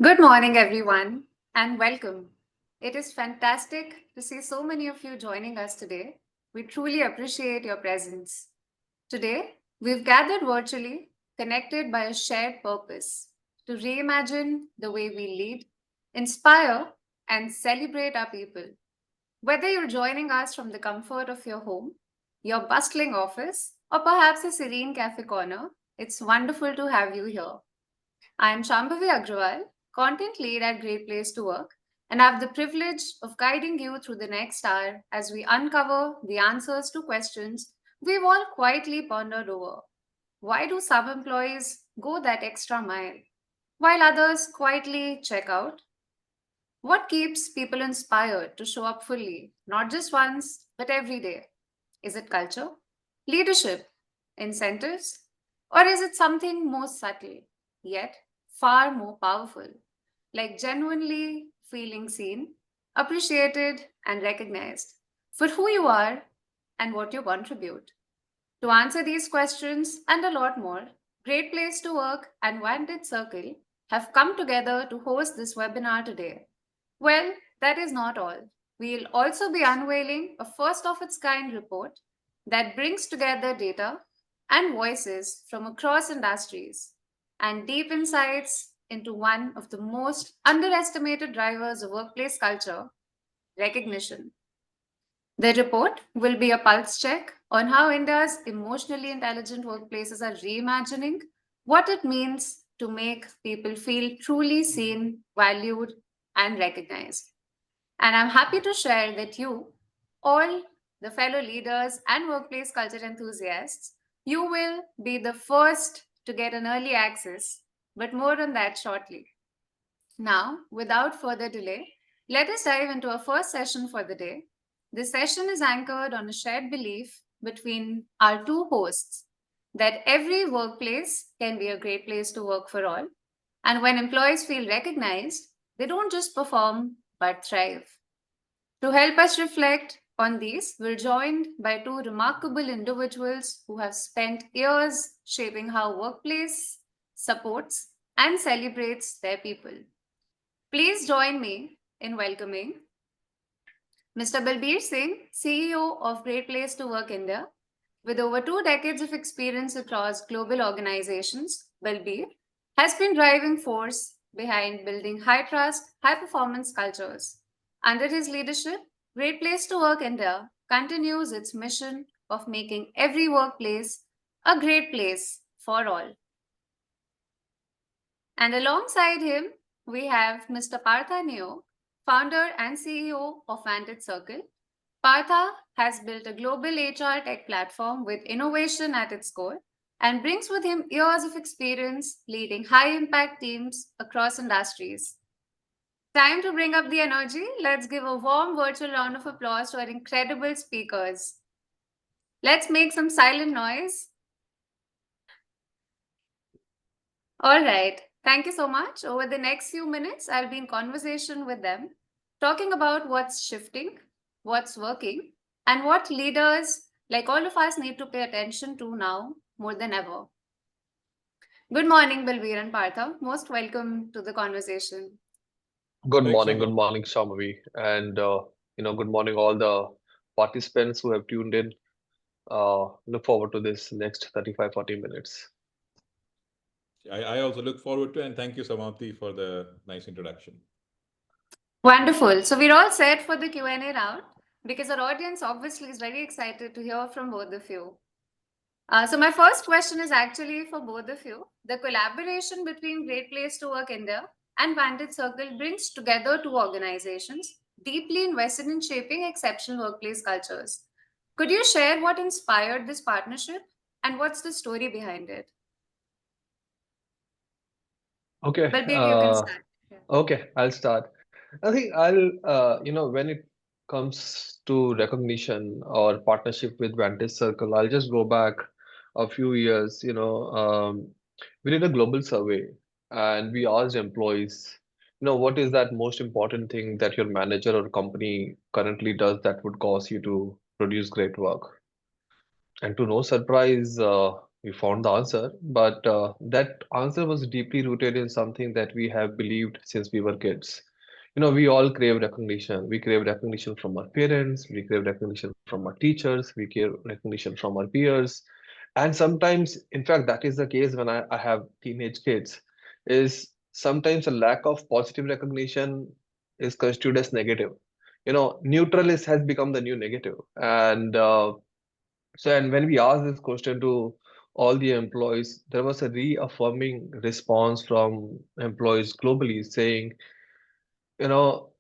Good morning, everyone, and welcome. It is fantastic to see so many of you joining us today. We truly appreciate your presence. Today, we've gathered virtually, connected by a shared purpose to reimagine the way we lead, inspire, and celebrate our people. Whether you're joining us from the comfort of your home, your bustling office, or perhaps a serene cafe corner, it's wonderful to have you here. I am Shambhavi Agrawal, content lead at Great Place to Work, and I have the privilege of guiding you through the next hour as we uncover the answers to questions we've all quietly pondered over. Why do some employees go that extra mile, while others quietly check out? What keeps people inspired to show up fully, not just once, but every day? Is it culture, leadership, incentives, or is it something more subtle, yet far more powerful, like genuinely feeling seen, appreciated, and recognized for who you are and what you contribute? To answer these questions and a lot more, Great Place to Work and Vantage Circle have come together to host this webinar today. Well, that is not all. We'll also be unveiling a first of its kind report that brings together data and voices from across industries and deep insights into one of the most underestimated drivers of workplace culture, recognition. The report will be a pulse check on how India's emotionally intelligent workplaces are reimagining what it means to make people feel truly seen, valued, and recognized. And I'm happy to share that you, all the fellow leaders and workplace culture enthusiasts, you will be the first to get an early access, but more on that shortly. Now, without further delay, let us dive into our first session for the day. This session is anchored on a shared belief between our two hosts that every workplace can be a great place to work for all. And when employees feel recognized, they don't just perform but thrive. To help us reflect on these, we're joined by two remarkable individuals who have spent years shaping how workplace supports and celebrates their people. Please join me in welcoming Mr. Balbir Singh, CEO of Great Place to Work India. With over 2 decades of experience across global organizations, Balbir has been driving force behind building high trust, high performance cultures. Under his leadership, Great Place to Work India continues its mission of making every workplace a great place for all. And alongside him, we have Mr. Partha Neog, founder and CEO of Vantage Circle. Partha has built a global HR tech platform with innovation at its core and brings with him years of experience leading high impact teams across industries. Time to bring up the energy. Let's give a warm virtual round of applause to our incredible speakers. Let's make some silent noise. All right. Thank you so much. Over the next few minutes, I'll be in conversation with them, talking about what's shifting, what's working, and what leaders like all of us need to pay attention to now more than ever. Good morning, Balbir and Partha. Most welcome to the conversation. Thanks, Good Shambhavi. morning, Shamavi, and good morning all the participants who have tuned in. Look forward to this next 35-40 minutes. I also look forward to, and thank you, Samanthi, for the nice introduction. Wonderful. So we're all set for the Q&A round because our audience obviously is very excited to hear from both of you. So my first question is actually for both of you. The collaboration between Great Place to Work India and Vantage Circle brings together two organizations deeply invested in shaping exceptional workplace cultures. Could you share what inspired this partnership and what's the story behind it? Okay, Balbir, you can start. Yeah. okay, I'll start. I think when it comes to recognition or partnership with Vantage Circle, I'll just go back a few years. We did a global survey and we asked employees, what is that most important thing that your manager or company currently does that would cause you to produce great work? And to no surprise, we found the answer, but that answer was deeply rooted in something that we have believed since we were kids. We all crave recognition. We crave recognition from our parents, we crave recognition from our teachers, we crave recognition from our peers. And sometimes, in fact, that is the case when I have teenage kids, is sometimes a lack of positive recognition is construed as negative. Neutral has become the new negative. And when we asked this question to all the employees, there was a reaffirming response from employees globally saying, you know,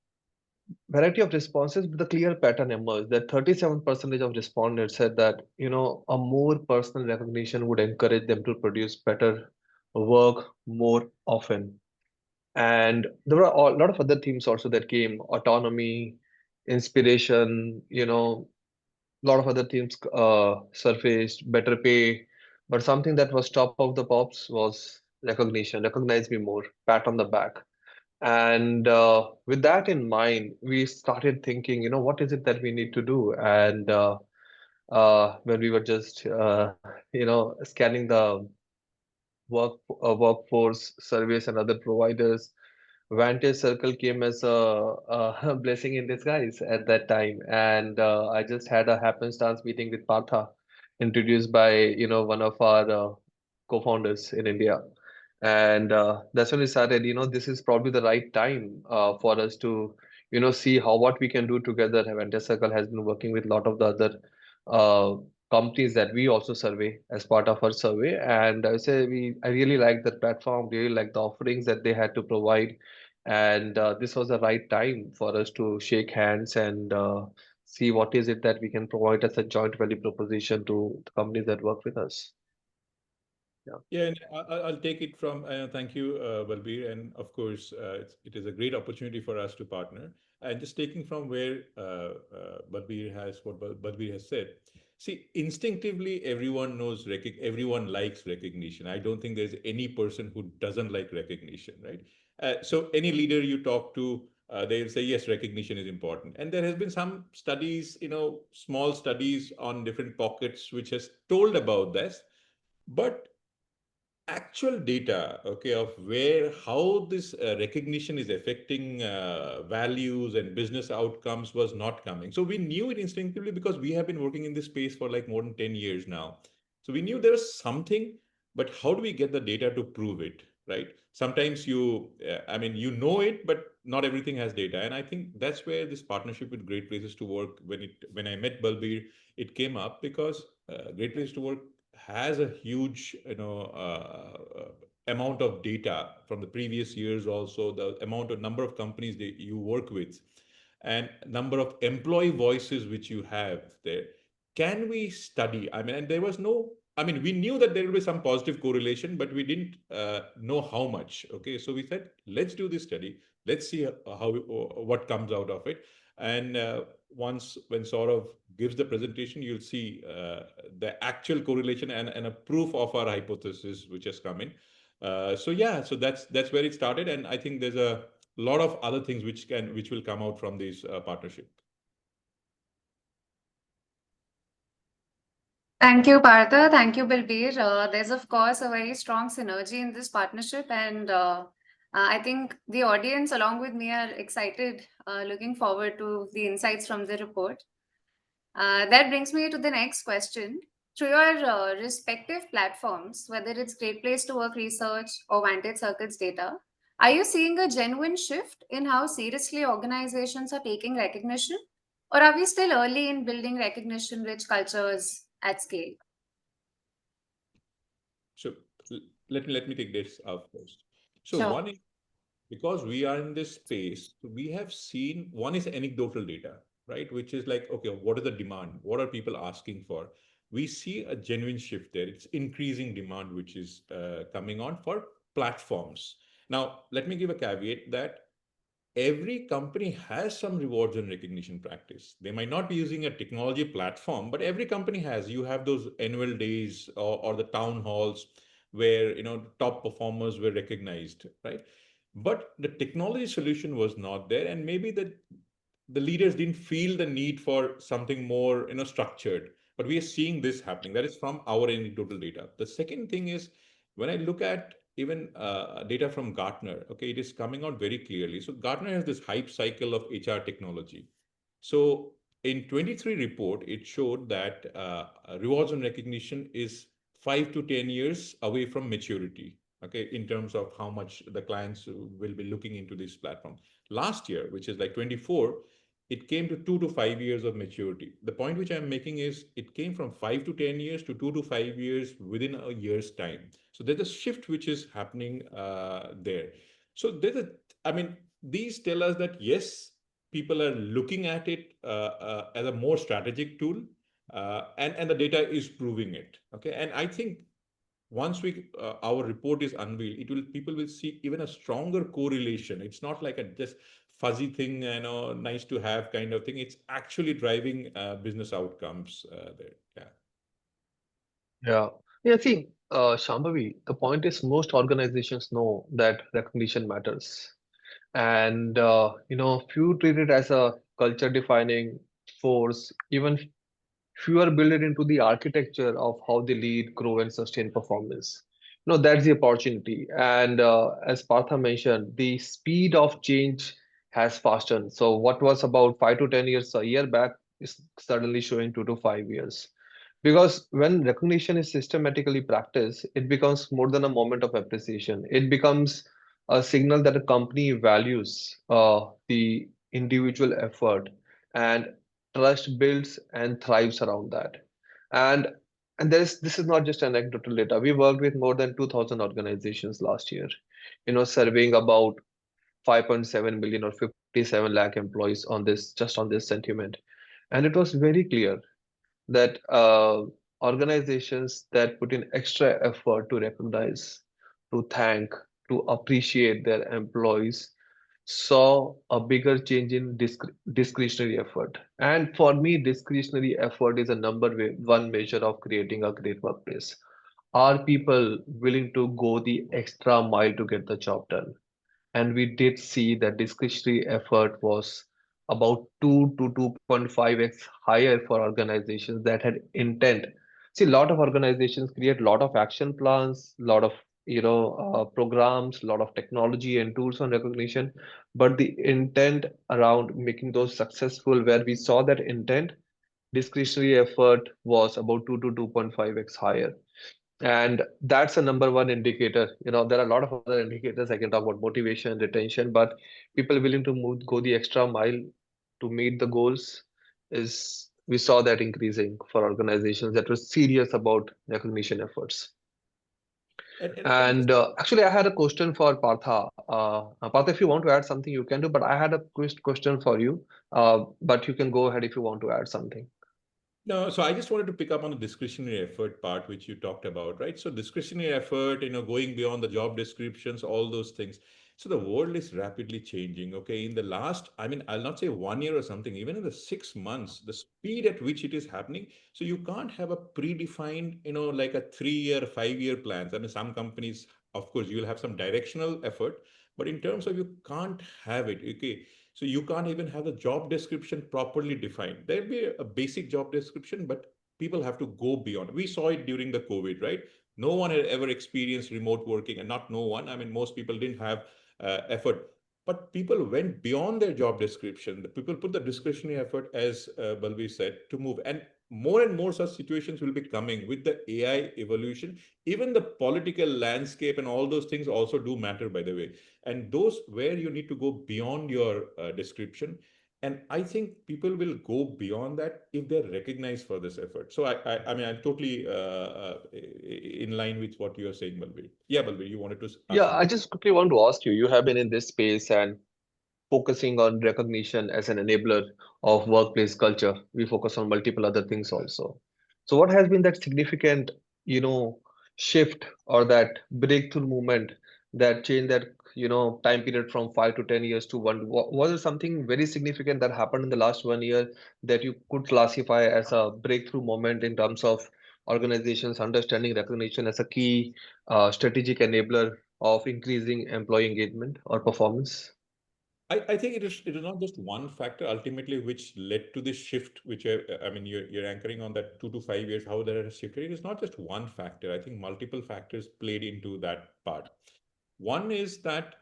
variety of responses, but the clear pattern emerged that 37% of respondents said that, a more personal recognition would encourage them to produce better work more often. And there were a lot of other themes also that came: autonomy, inspiration, a lot of other themes surfaced, better pay. But something that was top of the pops was recognition. Recognize me more, pat on the back. And with that in mind, we started thinking, what is it that we need to do? And when we were just, scanning the workforce surveys and other providers, Vantage Circle came as a blessing in disguise at that time, and I just had a happenstance meeting with Partha, introduced by one of our co-founders in India, and that's when we started. This is probably the right time for us to see how what we can do together. Vantage Circle has been working with a lot of the other uh, companies that we also survey as part of our survey, and I say I really like the platform, really like the offerings that they had to provide, and this was the right time for us to shake hands and see what is it that we can provide as a joint value proposition to the companies that work with us. Yeah. Yeah, and I'll take it from, thank you, Balbir. And of course, it is a great opportunity for us to partner. And just taking from where Balbir has said, see, instinctively, everyone knows, everyone likes recognition. I don't think there's any person who doesn't like recognition, right? So any leader you talk to, they'll say, yes, recognition is important. And there has been some studies, small studies on different pockets, which has told about this. But actual data, okay, of where how this recognition is affecting values and business outcomes was not coming. So we knew it instinctively because we have been working in this space for like more than 10 years now. So we knew there was something, but how do we get the data to prove it, right? Sometimes I mean, it, but not everything has data. And I think that's where this partnership with Great Places to Work, when I met Balbir, it came up because Great Place to Work has a huge amount of data from the previous years, also the amount of number of companies that you work with and number of employee voices which you have there. Can we study? I mean, and there was no, I mean, we knew that there will be some positive correlation, but we didn't know how much. Okay, so we said, let's do this study. Let's see how what comes out of it. And once when Saurabh gives the presentation, you'll see the actual correlation and a proof of our hypothesis which has come in. So yeah, so that's where it started, and I think there's a lot of other things which will come out from this partnership. Thank you, Partha. Thank you, Balbir. There's, of course, a very strong synergy in this partnership, and I think the audience, along with me, are excited, looking forward to the insights from the report. That brings me to the next question. Through your respective platforms, whether it's Great Place to Work research or Vantage Circles data, are you seeing a genuine shift in how seriously organizations are taking recognition? Or are we still early in building recognition rich cultures at scale? So let me take this out first. So Sure. one is, because we are in this space, we have seen, one is anecdotal data, right? Which is like, okay, what is the demand? What are people asking for? We see a genuine shift there. It's increasing demand, which is coming on for platforms. Now, let me give a caveat that every company has some rewards and recognition practice. They might not be using a technology platform, but every company has. You have those annual days or the town halls where top performers were recognized, right? But the technology solution was not there, and maybe the leaders didn't feel the need for something more structured. But we are seeing this happening. That is from our anecdotal data. The second thing is when I look at even data from Gartner, okay, it is coming out very clearly. So Gartner has this hype cycle of HR technology. So in 23 report, it showed that rewards and recognition is 5 to 10 years away from maturity. Okay, in terms of how much the clients will be looking into this platform. Last year, which is like 24, it came to 2 to 5 years of maturity. The point which I'm making is it came from 5 to 10 years to 2 to 5 years within a year's time. So there's a shift which is happening there. So I mean, these tell us that yes, people are looking at it as a more strategic tool, and the data is proving it. Okay, and I think once we our report is unveiled, it will people will see even a stronger correlation. It's not like a just fuzzy thing, nice to have kind of thing. It's actually driving business outcomes there. Yeah. Yeah. Yeah, see, Shambhavi, the point is most organizations know that recognition matters. And, few treat it as a culture defining force, even fewer build it into the architecture of how they lead, grow, and sustain performance. That's the opportunity. And as Partha mentioned, the speed of change has fastened. So what was about 5 to 10 years a year back is suddenly showing 2 to 5 years. Because when recognition is systematically practiced, it becomes more than a moment of appreciation. It becomes a signal that a company values the individual effort, and trust builds and thrives around that. And this is not just anecdotal data. We worked with more than 2,000 organizations last year, serving about 5.7 million or 57 lakh employees on this just on this sentiment. And it was very clear that organizations that put in extra effort to recognize, to thank, to appreciate their employees saw a bigger change in discretionary effort. And for me, discretionary effort is a one measure of creating a great workplace. Are people willing to go the extra mile to get the job done? And we did see that discretionary effort was about 2 to 2.5x higher for organizations that had intent. See, a lot of organizations create a lot of action plans, a lot of programs, a lot of technology and tools on recognition, but the intent around making those successful, where we saw that intent, discretionary effort was about 2 to 2.5x higher. And that's a number one indicator. There are a lot of other indicators. I can talk about motivation, retention, but people willing to go the extra mile to meet the goals is we saw that increasing for organizations that were serious about recognition efforts. And And just actually, I had a question for Partha. Partha, if you want to add something, you can do, but I had a question for you. But you can go ahead if you want to add something. No, so I just wanted to pick up on the discretionary effort part, which you talked about, right? So discretionary effort, going beyond the job descriptions, all those things. So the world is rapidly changing. Okay, in the last, I mean, I'll not say 1 year or something, even in the 6 months, the speed at which it is happening. So you can't have a predefined, like a 3 year, 5 year plans. I mean, some companies, of course, you'll have some directional effort, but in terms of you can't have it. Okay, so you can't even have the job description properly defined. There'll be a basic job description, but people have to go beyond. We saw it during the COVID, right? No one had ever experienced remote working, and not no one. I mean, most people didn't have effort, but people went beyond their job description. The people put the discretionary effort, as Balbir said, to move. And more such situations will be coming with the AI evolution. Even the political landscape and all those things also do matter, by the way, and those where you need to go beyond your description. And I think people will go beyond that if they're recognized for this effort. So I mean, I'm totally in line with what you're saying, Balbir. Yeah, Balbir, you wanted to ask Yeah, I something. just quickly want to ask you, you have been in this space and focusing on recognition as an enabler of workplace culture. We focus on multiple other things also. So what has been that significant, shift or that breakthrough movement that changed that, time period from 5 to 10 years to one? Was it something very significant that happened in the last 1 year that you could classify as a breakthrough moment in terms of organizations understanding recognition as a key strategic enabler of increasing employee engagement or performance? I think it is not just one factor ultimately which led to this shift, which I mean, you're anchoring on that 2 to 5 years, how that has shifted. It is not just one factor. I think multiple factors played into that part. One is that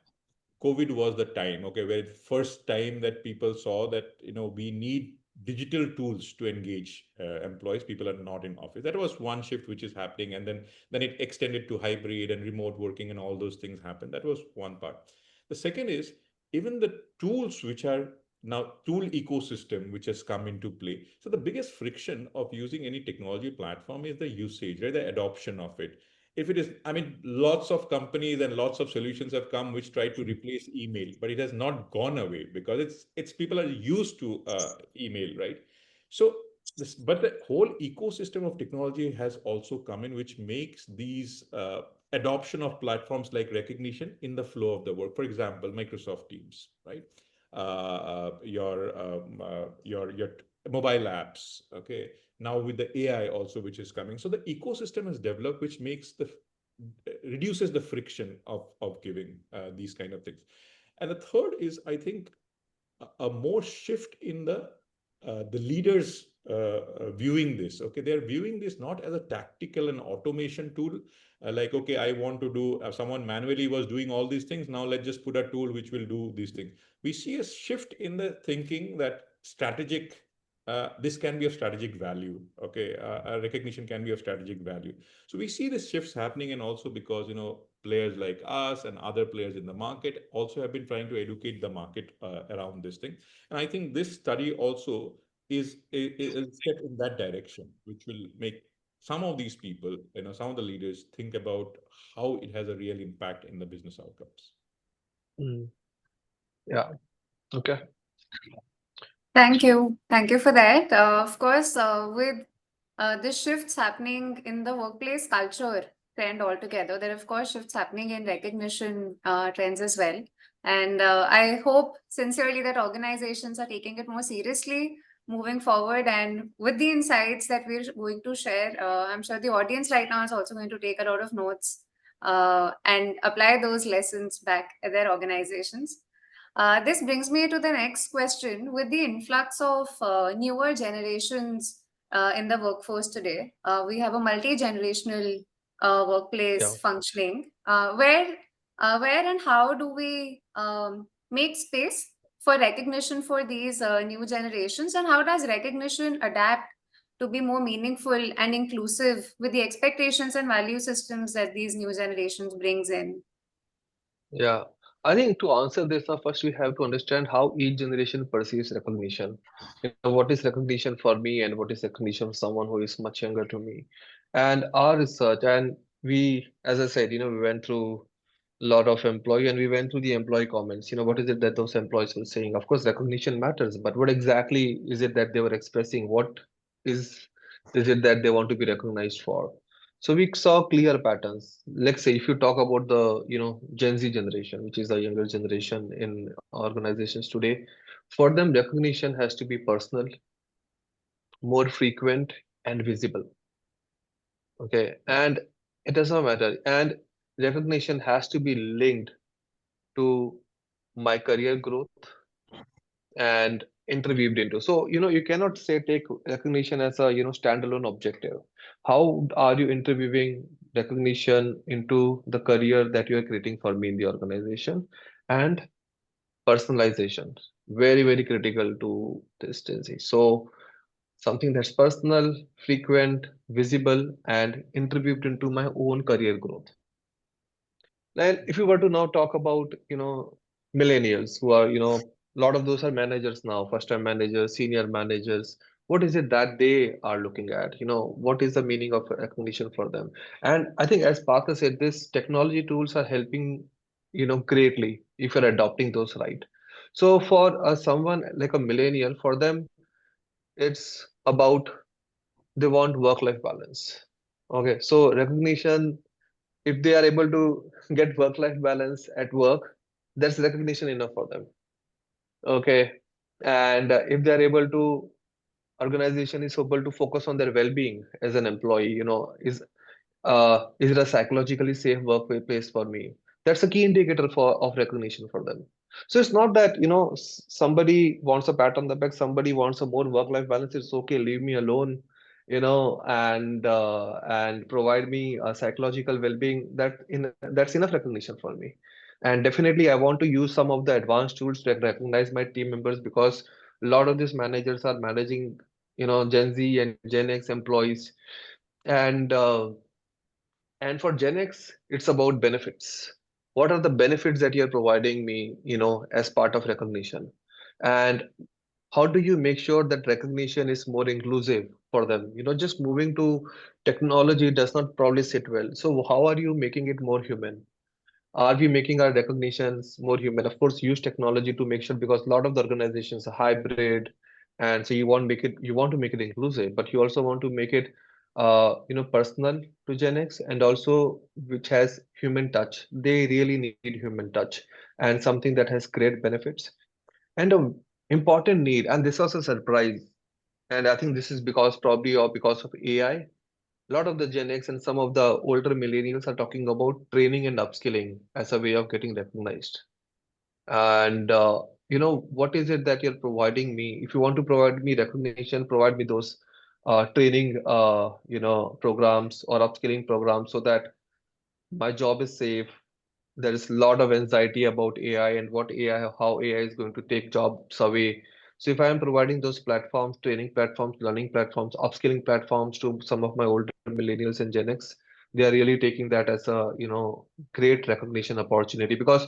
COVID was the time, okay, where first time that people saw that, we need digital tools to engage employees. People are not in office. That was one shift which is happening, and then it extended to hybrid and remote working, and all those things happened. That was one part. The second is even the tools which are now tool ecosystem which has come into play. So the biggest friction of using any technology platform is the usage, right? The adoption of it. If it is, I mean, lots of companies and lots of solutions have come which try to replace email, but it has not gone away because it's people are used to email, right? So this, but the whole ecosystem of technology has also come in, which makes these adoption of platforms like recognition in the flow of the work. For example, Microsoft Teams, right? Your mobile apps, okay, now with the AI also which is coming. So the ecosystem has developed, which makes the reduces the friction of giving these kind of things. And the third is, I think, a more shift in the leaders viewing this. Okay, they're viewing this not as a tactical and automation tool, like, okay, I want to do, someone manually was doing all these things, now let's just put a tool which will do these things. We see a shift in the thinking that strategic, this can be of strategic value. Okay, recognition can be of strategic value. So we see this shifts happening, and also because, players like us and other players in the market also have been trying to educate the market around this thing. And I think this study also is a step in that direction, which will make some of these people, some of the leaders think about how it has a real impact in the business outcomes. Mm, yeah. Okay. Thank you. Thank you for that. Of course, with this shifts happening in the workplace culture trend altogether, there are, of course, shifts happening in recognition trends as well. And I hope sincerely that organizations are taking it more seriously moving forward. And with the insights that we're going to share, I'm sure the audience right now is also going to take a lot of notes and apply those lessons back at their organizations. This brings me to the next question. With the influx of newer generations in the workforce today, we have a multi-generational workplace Yeah. functioning. Where and how do we make space for recognition for these new generations, and how does recognition adapt to be more meaningful and inclusive with the expectations and value systems that these new generations brings in? Yeah, I think to answer this, first we have to understand how each generation perceives recognition. What is recognition for me and what is recognition for someone who is much younger to me. And our research, and we, as I said, we went through a lot of employee and we went through the employee comments. What is it that those employees were saying? Of course, recognition matters, but what exactly is it that they were expressing? What is is it that they want to be recognized for? So we saw clear patterns. Let's say if you talk about the, Gen Z generation, which is the younger generation in organizations today, for them recognition has to be personal, more frequent, and visible. Okay, and it does not matter. And recognition has to be linked to my career growth and interweaved into. So, you cannot say take recognition as a, standalone objective. How are you interweaving recognition into the career that you are creating for me in the organization? And personalization, very, very critical to this tendency. So something that's personal, frequent, visible, and interweaved into my own career growth. And if you were to now talk about, millennials who are, a lot of those are managers now, first-time managers, senior managers. What is it that they are looking at? What is the meaning of recognition for them? And I think, as Partha said, this technology tools are helping, greatly if you're adopting those right. So for someone like a millennial, for them, it's about they want work-life balance. Okay, so recognition, if they are able to get work-life balance at work, that's recognition enough for them. Okay, and if they are able to, organization is able to focus on their well-being as an employee, is it a psychologically safe workplace for me? That's a key indicator for of recognition for them. So it's not that, somebody wants a pat on the back, somebody wants a more work-life balance. It's okay, leave me alone, and provide me a psychological well-being. That's enough recognition for me. And definitely, I want to use some of the advanced tools to recognize my team members, because a lot of these managers are managing, Gen Z and Gen X employees, and for Gen X, it's about benefits. What are the benefits that you're providing me, as part of recognition? And how do you make sure that recognition is more inclusive for them? Just moving to technology does not probably sit well. So how are you making it more human? Are we making our recognitions more human? Of course, use technology to make sure, because a lot of the organizations are hybrid, and so you want to make it inclusive, but you also want to make it, personal to Gen X, and also which has human touch. They really need human touch, and something that has great benefits. And a important need, and this was a surprise, and I think this is because probably or because of AI. A lot of the Gen X and some of the older millennials are talking about training and upskilling as a way of getting recognized. And what is it that you're providing me? If you want to provide me recognition, provide me those training, programs or upskilling programs, so that my job is safe. There is a lot of anxiety about AI and how AI is going to take jobs away. So if I am providing those platforms, training platforms, learning platforms, upskilling platforms to some of my older millennials and Gen X, they are really taking that as a, great recognition opportunity, because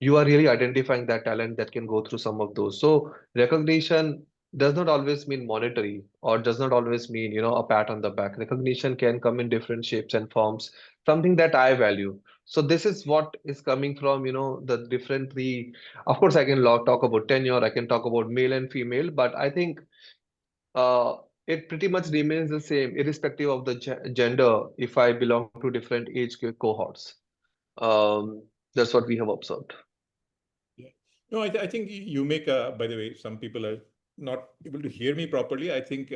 you are really identifying that talent that can go through some of those. So recognition does not always mean monetary, or does not always mean, a pat on the back. Recognition can come in different shapes and forms, something that I value. So this is what is coming from, the different three. Of course, I can talk about tenure, I can talk about male and female, but I think uh, it pretty much remains the same, irrespective of the gender, if I belong to different age cohorts. That's what we have observed. Yeah. No, I think you make by the way, some people are not able to hear me properly. I think,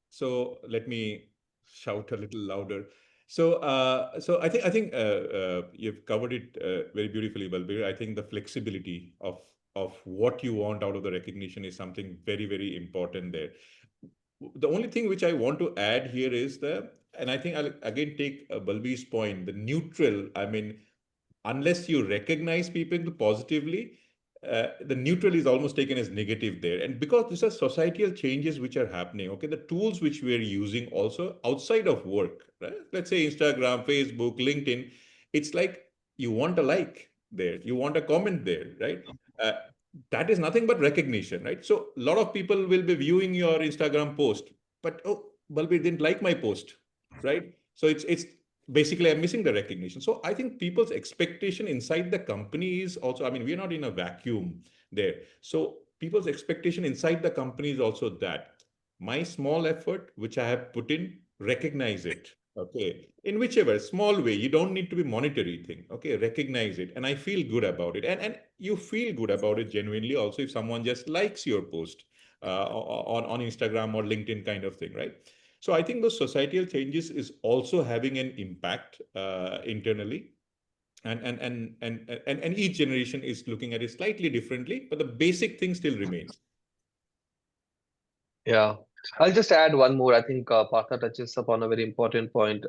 so let me shout a little louder. So I think you've covered it very beautifully, Balbir. I think the flexibility of what you want out of the recognition is something very, very important there. The only thing which I want to add here is and I think I'll again take Balbir's point, the neutral. I mean, unless you recognize people positively, the neutral is almost taken as negative there. And because these are societal changes which are happening, okay, the tools which we are using also outside of work, right? Let's say Instagram, Facebook, LinkedIn, it's like you want a like there, you want a comment there, right? Uh, that is nothing but recognition, right? So a lot of people will be viewing your Instagram post, but oh, Balbir didn't like my post, right? So it's basically I'm missing the recognition. So I think people's expectation inside the company is also, I mean, we're not in a vacuum there. So people's expectation inside the company is also that my small effort which I have put in, recognize it, okay, in whichever small way. You don't need to be monetary thing, okay, recognize it, and I feel good about it. And you feel good about it genuinely also if someone just likes your post on Instagram or LinkedIn kind of thing, right? So I think those societal changes is also having an impact internally, and each generation is looking at it slightly differently, but the basic thing still remains. Yeah. I'll just add one more. I think Partha touches upon a very important point,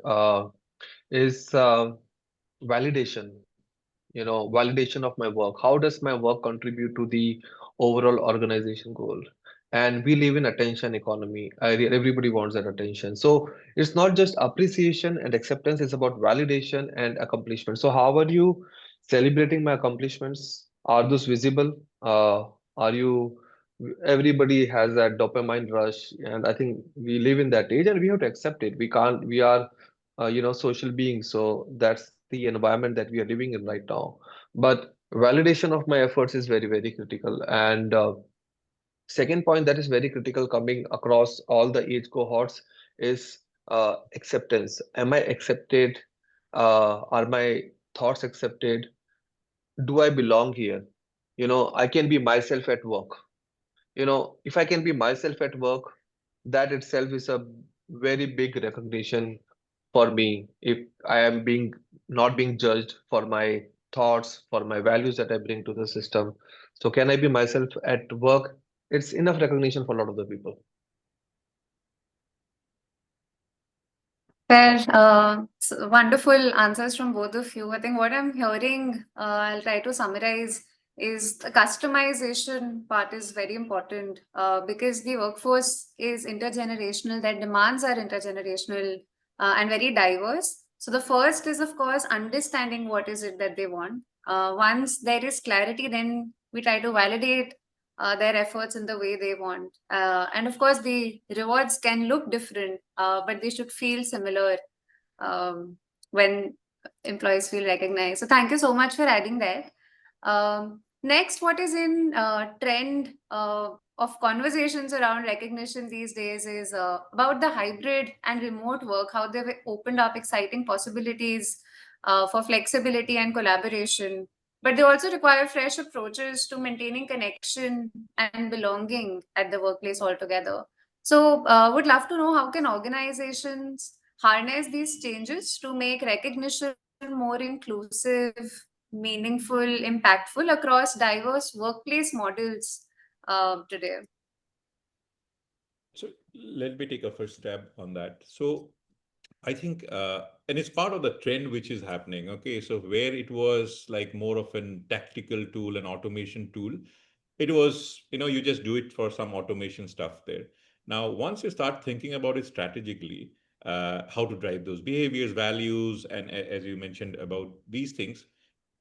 is validation. Validation of my work. How does my work contribute to the overall organization goal? And we live in attention economy. Everybody wants that attention. So it's not just appreciation and acceptance, it's about validation and accomplishment. So how are you celebrating my accomplishments? Are those visible? Are you Everybody has that dopamine rush, and I think we live in that age, and we have to accept it. We are social beings, so that's the environment that we are living in right now. But validation of my efforts is very, very critical. And second point that is very critical coming across all the age cohorts is acceptance. Am I accepted? Are my thoughts accepted? Do I belong here? I can be myself at work. If I can be myself at work, that itself is a very big recognition for me. If I am being not being judged for my thoughts, for my values that I bring to the system. So can I be myself at work? It's enough recognition for a lot of the people. Fair. Wonderful answers from both of you. I think what I'm hearing, I'll try to summarize, is the customization part is very important because the workforce is intergenerational, that demands are intergenerational and very diverse. So the first is, of course, understanding what is it that they want. Once there is clarity, then we try to validate their efforts in the way they want. And of course, the rewards can look different, but they should feel similar when employees feel recognized. So thank you so much for adding that. Next, what is in trend of conversations around recognition these days is about the hybrid and remote work, how they've opened up exciting possibilities for flexibility and collaboration. But they also require fresh approaches to maintaining connection and belonging at the workplace altogether. So, would love to know how can organizations harness these changes to make recognition more inclusive, meaningful, impactful across diverse workplace models today. So let me take a first stab on that. So I think, and it's part of the trend which is happening. Okay, so where it was like more of an tactical tool, an automation tool, it was, you just do it for some automation stuff there. Now, once you start thinking about it strategically, how to drive those behaviors, values, and as you mentioned about these things,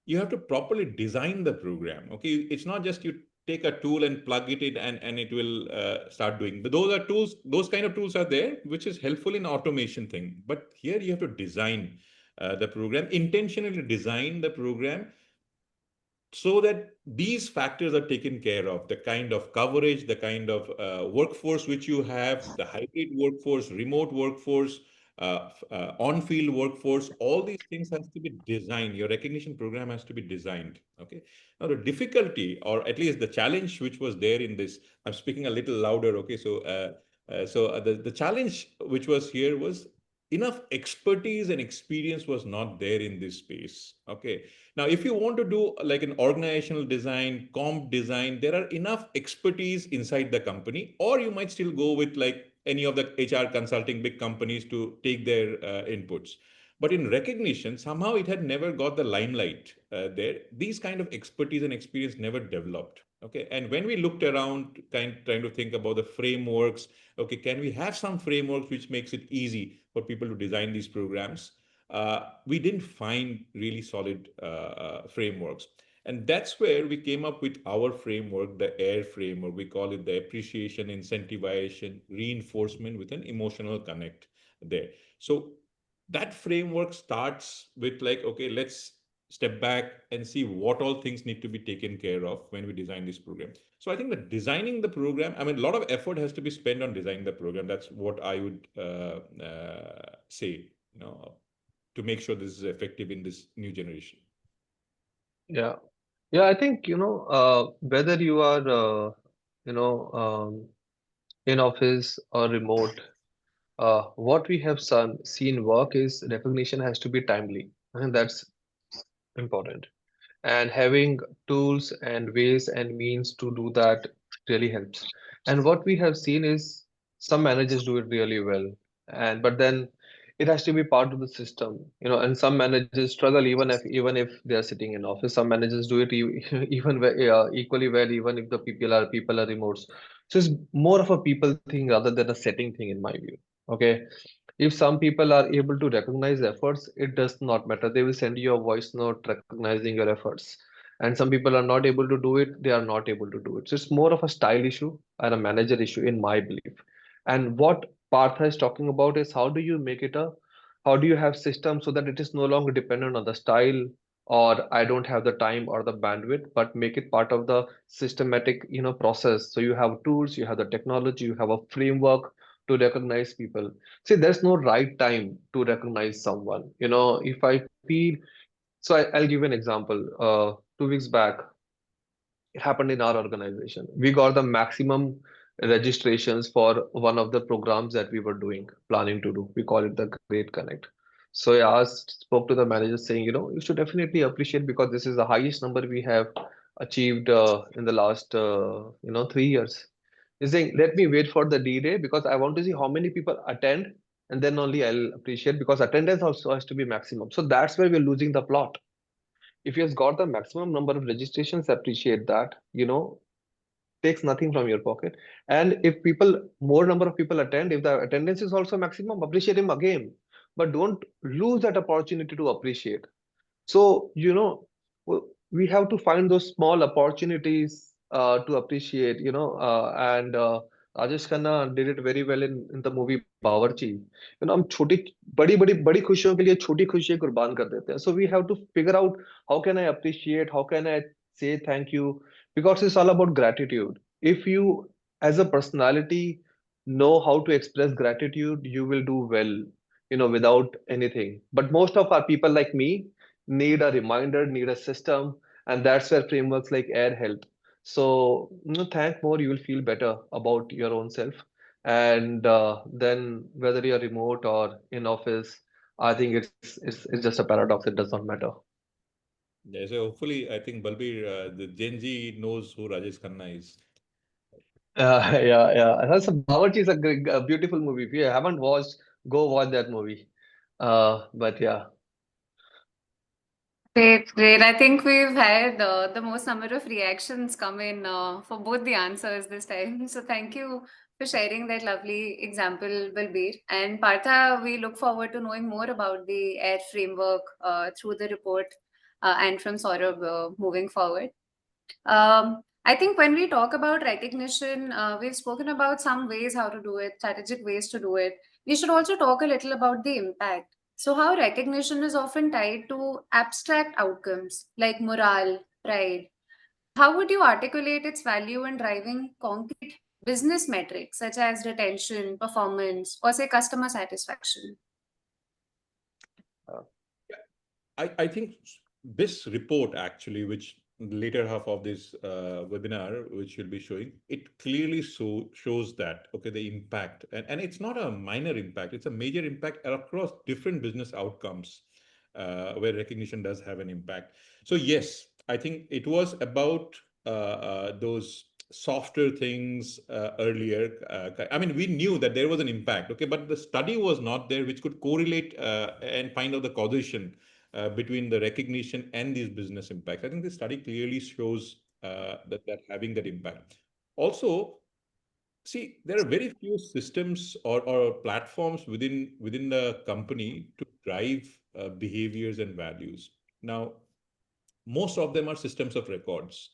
you have to properly design the program. Okay, it's not just you take a tool and plug it in and it will start doing. But those are tools, those kind of tools are there, which is helpful in automation thing. But here you have to design the program, intentionally design the program so that these factors are taken care of, the kind of coverage, the kind of workforce which you have, the hybrid workforce, remote workforce, on-field workforce, all these things has to be designed. Your recognition program has to be designed. Okay. Now the difficulty, or at least the challenge which was there in this, I'm speaking a little louder. Okay. So the challenge which was here was enough expertise and experience was not there in this space. Okay. Now, if you want to do like an organizational design, comp design, there are enough expertise inside the company, or you might still go with like any of the HR consulting big companies to take their inputs. But in recognition, somehow it had never got the limelight there. These kind of expertise and experience never developed. Okay, and when we looked around, trying to think about the frameworks, okay, can we have some frameworks which makes it easy for people to design these programs? We didn't find really solid frameworks. And that's where we came up with our framework, the AIR framework. We call it the appreciation, incentivization, reinforcement with an emotional connect there. So that framework starts with like, okay, let's step back and see what all things need to be taken care of when we design this program. So I think that designing the program, I mean, a lot of effort has to be spent on designing the program. That's what I would say, to make sure this is effective in this new generation. Yeah. Yeah, I think, whether you are, in office or remote, what we have seen work is recognition has to be timely. I think that's important. And having tools and ways and means to do that really helps. And what we have seen is some managers do it really well, and but then it has to be part of the system, and some managers struggle even if they are sitting in office. Some managers do it equally well even if the people are remote. So it's more of a people thing rather than a setting thing in my view. Okay, if some people are able to recognize efforts, it does not matter. They will send you a voice note recognizing your efforts. And some people are not able to do it, they are not able to do it. So it's more of a style issue and a manager issue, in my belief. And what Partha is talking about is how do you have systems so that it is no longer dependent on the style, or I don't have the time or the bandwidth, but make it part of the systematic, process. So you have tools, you have the technology, you have a framework to recognize people. See, there's no right time to recognize someone. If I feel, I'll give you an example. 2 weeks back, it happened in our organization. We got the maximum registrations for one of the programs that we were planning to do. We call it the Great Connect. So I asked, spoke to the manager saying, you should definitely appreciate because this is the highest number we have achieved in the last, 3 years. He's saying, let me wait for the D-Day because I want to see how many people attend and then only I'll appreciate because attendance also has to be maximum. So that's where we're losing the plot. If he has got the maximum number of registrations, appreciate that, takes nothing from your pocket. And if more number of people attend, if the attendance is also maximum, appreciate him again. But don't lose that opportunity to appreciate. So, we have to find those small opportunities to appreciate, and Rajesh Khanna did it very well in the movie Bawarchi. हम छोटी बड़ी खुशियों के लिए छोटी खुशियां कुर्बान कर देते हैं. So we have to figure out how can I appreciate, how can I say thank you, because it's all about gratitude. If you, as a personality, know how to express gratitude, you will do well, without anything. But most of our people like me need a reminder, need a system, and that's where frameworks like AIR help. So, thank more, you will feel better about your own self. And then whether you're remote or in office, I think it's just a paradox. It does not matter. Yeah, so hopefully, I think Balbir, the Gen Z knows who Rajesh Khanna is. Yeah. That's a Bawarchi is a beautiful movie. If you haven't watched, go watch that movie. But yeah. Great, great. I think we've had the most number of reactions come in for both the answers this time. So thank you for sharing that lovely example, Balbir. And Partha, we look forward to knowing more about the AIR framework through the report and from Saurabh moving forward. I think when we talk about recognition, we've spoken about some ways how to do it, strategic ways to do it. We should also talk a little about the impact. So, how recognition is often tied to abstract outcomes like morale, pride. How would you articulate its value in driving concrete business metrics such as retention, performance, or say customer satisfaction? Uh, I think this report actually, which later half of this webinar, which you'll be showing, it clearly shows that, okay, the impact, and it's not a minor impact, it's a major impact across different business outcomes where recognition does have an impact. So yes, I think it was about those softer things earlier. I mean, we knew that there was an impact, okay, but the study was not there which could correlate and find out the causation between the recognition and these business impacts. I think this study clearly shows that having that impact. Also, see, there are very few systems or platforms within the company to drive behaviors and values. Now, most of them are systems of records,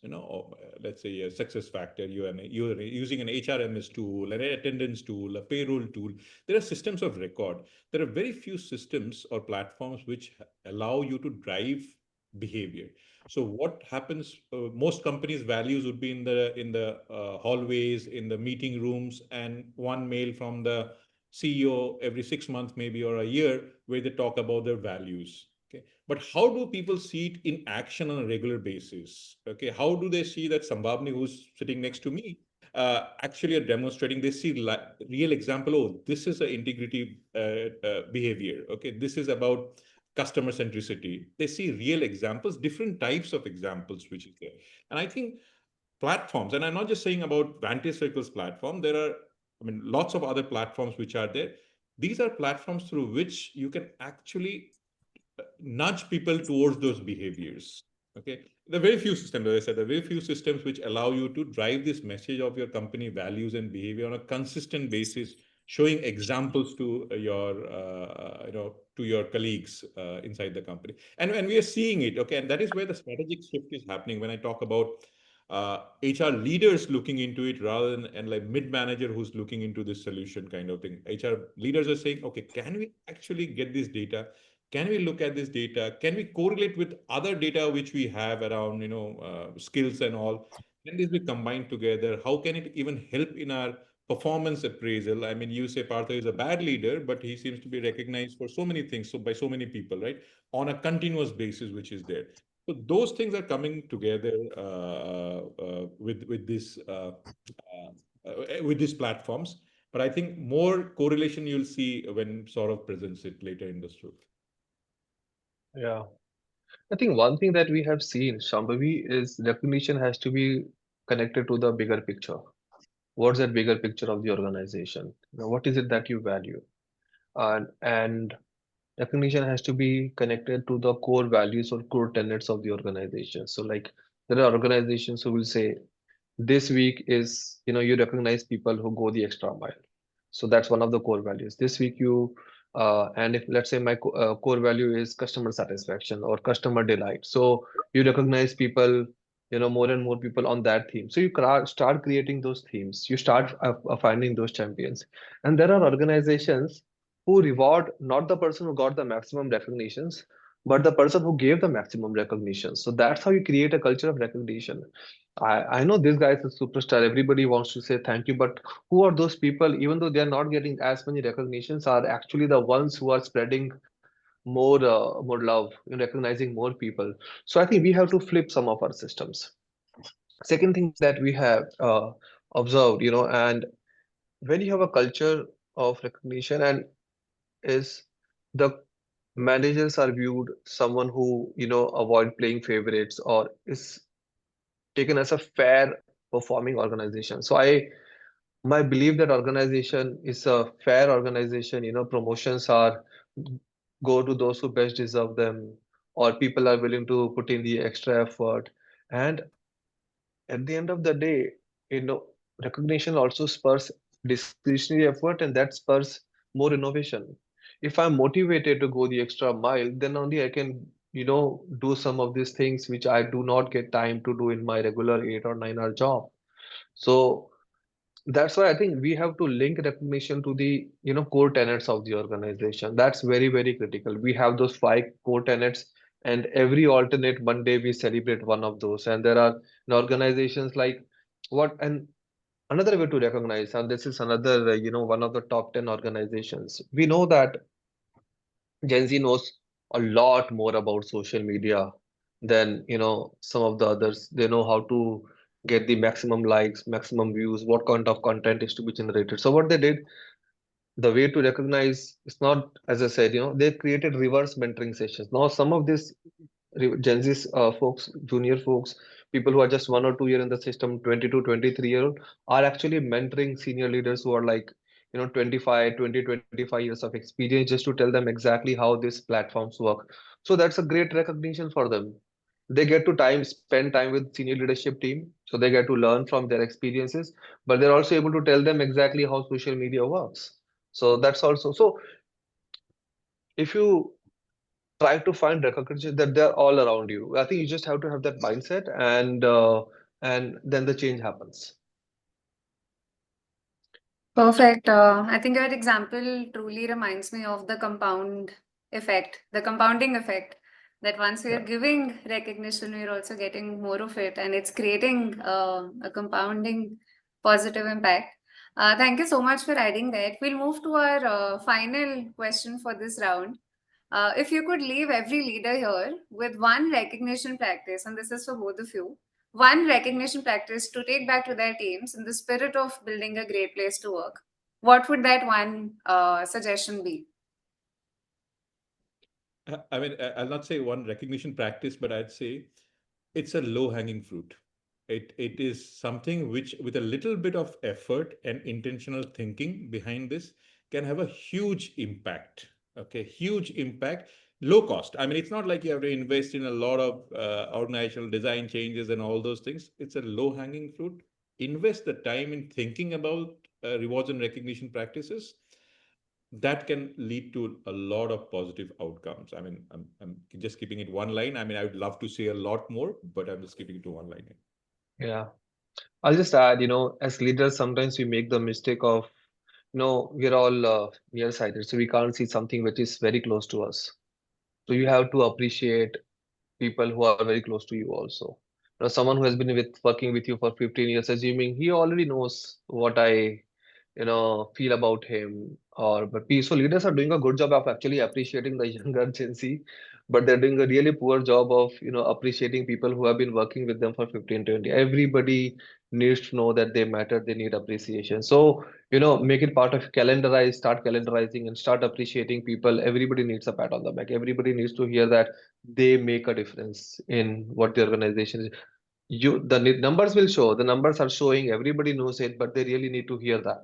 let's say a success factor, you're using an HRMS tool, an attendance tool, a payroll tool. There are systems of record. There are very few systems or platforms which allow you to drive behavior. So what happens, most companies values would be in the hallways, in the meeting rooms, and one mail from the CEO every 6 months maybe or a year where they talk about their values. Okay, but how do people see it in action on a regular basis? Okay, how do they see that Sambhavni, who's sitting next to me, actually are demonstrating? They see real example. Oh, this is an integrity behavior. Okay, this is about customer centricity. They see real examples, different types of examples, which is there. And I think platforms, and I'm not just saying about Vantage Circle's platform. There are, I mean, lots of other platforms which are there. These are platforms through which you can actually nudge people towards those behaviors. Okay, there are very few systems, as I said, there are very few systems which allow you to drive this message of your company values and behavior on a consistent basis, showing examples to to your colleagues inside the company. And we are seeing it. Okay, and that is where the strategic shift is happening. When I talk about HR leaders looking into it rather than and like mid manager who's looking into this solution kind of thing. HR leaders are saying, okay, can we actually get this data? Can we look at this data? Can we correlate with other data which we have around, skills and all? Can this be combined together? How can it even help in our performance appraisal? I mean, you say Partha is a bad leader, but he seems to be recognized for so many things, so by so many people, right? On a continuous basis, which is there. So those things are coming together with these platforms. But I think more correlation you'll see when Saurabh presents it later in the show. Yeah. I think one thing that we have seen, Shambhavi, is recognition has to be connected to the bigger picture. What's that bigger picture of the organization? What is it that you value? And recognition has to be connected to the core values or core tenets of the organization. So, like, there are organizations who will say, this week is, you recognize people who go the extra mile. So that's one of the core values. This week and if let's say my core value is customer satisfaction or customer delight, so you recognize people, more and more people on that theme. So you start creating those themes, you start finding those champions. And there are organizations who reward not the person who got the maximum recognitions, but the person who gave the maximum recognition. So that's how you create a culture of recognition. I know this guy is a superstar. Everybody wants to say thank you, but who are those people, even though they are not getting as many recognitions, are actually the ones who are spreading more love, recognizing more people. So I think we have to flip some of our systems. Second thing that we have observed, and when you have a culture of recognition and is the managers are viewed someone who avoid playing favorites or is taken as a fair performing organization. So I my belief that organization is a fair organization, promotions are go to those who best deserve them, or people are willing to put in the extra effort. And at the end of the day, recognition also spurs discretionary effort, and that spurs more innovation. If I'm motivated to go the extra mile, then only I can, do some of these things which I do not get time to do in my regular 8 or 9 hour job. So that's why I think we have to link recognition to the core tenets of the organization. That's very, very critical. We have those five core tenets, and every alternate Monday we celebrate one of those. And there are organizations like what and another way to recognize, and this is another one of the top 10 organizations. We know that Gen Z knows a lot more about social media than some of the others. They know how to get the maximum likes, maximum views, what kind of content is to be generated. So what they did, the way to recognize it's not, as I said, they created reverse mentoring sessions. Now some of these Gen Z folks, junior folks, people who are just 1 or 2 year in the system, 20 to 23 year old, are actually mentoring senior leaders who are like, 25, 20, 25 years of experience, just to tell them exactly how these platforms work. So that's a great recognition for them. They get to spend time with senior leadership team, so they get to learn from their experiences, but they're also able to tell them exactly how social media works. So that's also so if you try to find recognition that they're all around you. I think you just have to have that mindset, and then the change happens. Perfect. I think your example truly reminds me of the the compounding effect, that once we are Yeah. giving recognition, we're also getting more of it, and it's creating a compounding positive impact. Thank you so much for adding that. We'll move to our final question for this round. If you could leave every leader here with one recognition practice, and this is for both of you, one recognition practice to take back to their teams in the spirit of building a great place to work, what would that one suggestion be? I mean, I'll not say one recognition practice, but I'd say it's a low hanging fruit. It is something which, with a little bit of effort and intentional thinking behind this, can have a huge impact. Okay, huge impact, low cost. I mean, it's not like you have to invest in a lot of organizational design changes and all those things. It's a low hanging fruit. Invest the time in thinking about rewards and recognition practices. That can lead to a lot of positive outcomes. I mean, I'm just keeping it one line. I mean, I would love to say a lot more, but I'm just keeping it to one line. Yeah. I'll just add, as leaders, sometimes we make the mistake of, we're all nearsighted, so we can't see something which is very close to us. So you have to appreciate people who are very close to you also. Someone who has been working with you for 15 years, assuming he already knows what I feel about him. Or but so leaders are doing a good job of actually appreciating the younger Gen Z, but they're doing a really poor job of appreciating people who have been working with them for 15, 20. Everybody needs to know that they matter, they need appreciation. So, make it part of calendarize, start calendarizing and start appreciating people. Everybody needs a pat on the back. Everybody needs to hear that they make a difference in what the organization is. Numbers will show, the numbers are showing, everybody knows it, but they really need to hear that.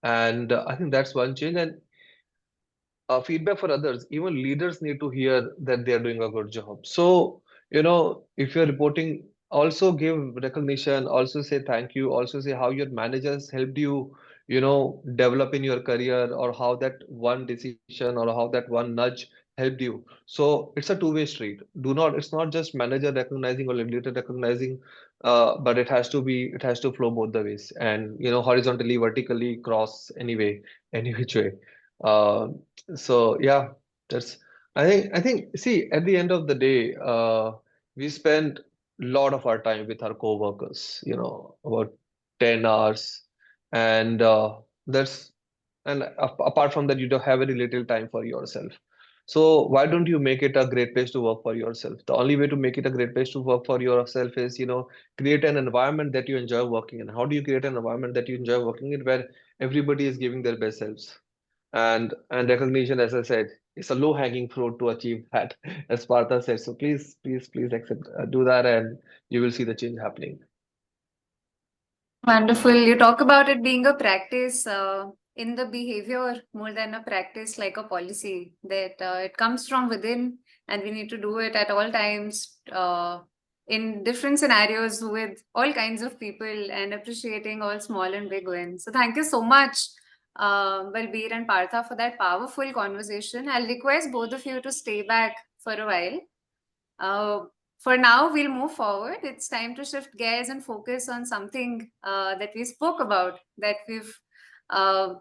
And I think that's one change. And feedback for others. Even leaders need to hear that they are doing a good job. So, if you're reporting, also give recognition, also say thank you, also say how your managers helped you, develop in your career, or how that one decision or how that one nudge helped you. So it's a two-way street. It's not just manager recognizing or leader recognizing, but it has to flow both the ways, and horizontally, vertically, cross anyway, any which way. Uh, so yeah, that's I think see, at the end of the day, we spend a lot of our time with our coworkers, about 10 hours, and that's and apart from that, you don't have very little time for yourself. So why don't you make it a great place to work for yourself? The only way to make it a great place to work for yourself is, create an environment that you enjoy working in. How do you create an environment that you enjoy working in, where everybody is giving their best selves? And recognition, as I said, is a low hanging fruit to achieve that, as Partha said. So please accept, do that, and you will see the change happening. Wonderful. You talk about it being a practice in the behavior more than a practice like a policy, that it comes from within and we need to do it at all times in different scenarios with all kinds of people and appreciating all small and big wins. So thank you so much, Balbir and Partha, for that powerful conversation. I'll request both of you to stay back for a while. Uh, for now, we'll move forward. It's time to shift gears and focus on something that we spoke about, uh,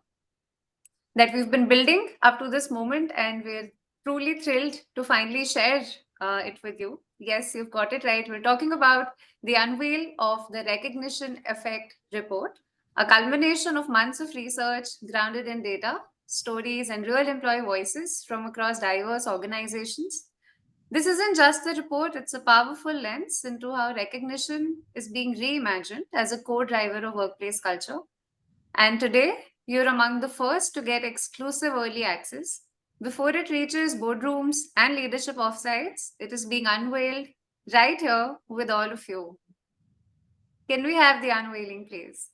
that we've been building up to this moment, and we're truly thrilled to finally share it with you. Yes, you've got it right. We're talking about the unveil of the Recognition Effect Report, a culmination of months of research grounded in data, stories, and real employee voices from across diverse organizations. This isn't just a report, it's a powerful lens into how recognition is being reimagined as a core driver of workplace culture. And today, you're among the first to get exclusive early access. Before it reaches boardrooms and leadership offsites, it is being unveiled right here with all of you. Can we have the unveiling, please?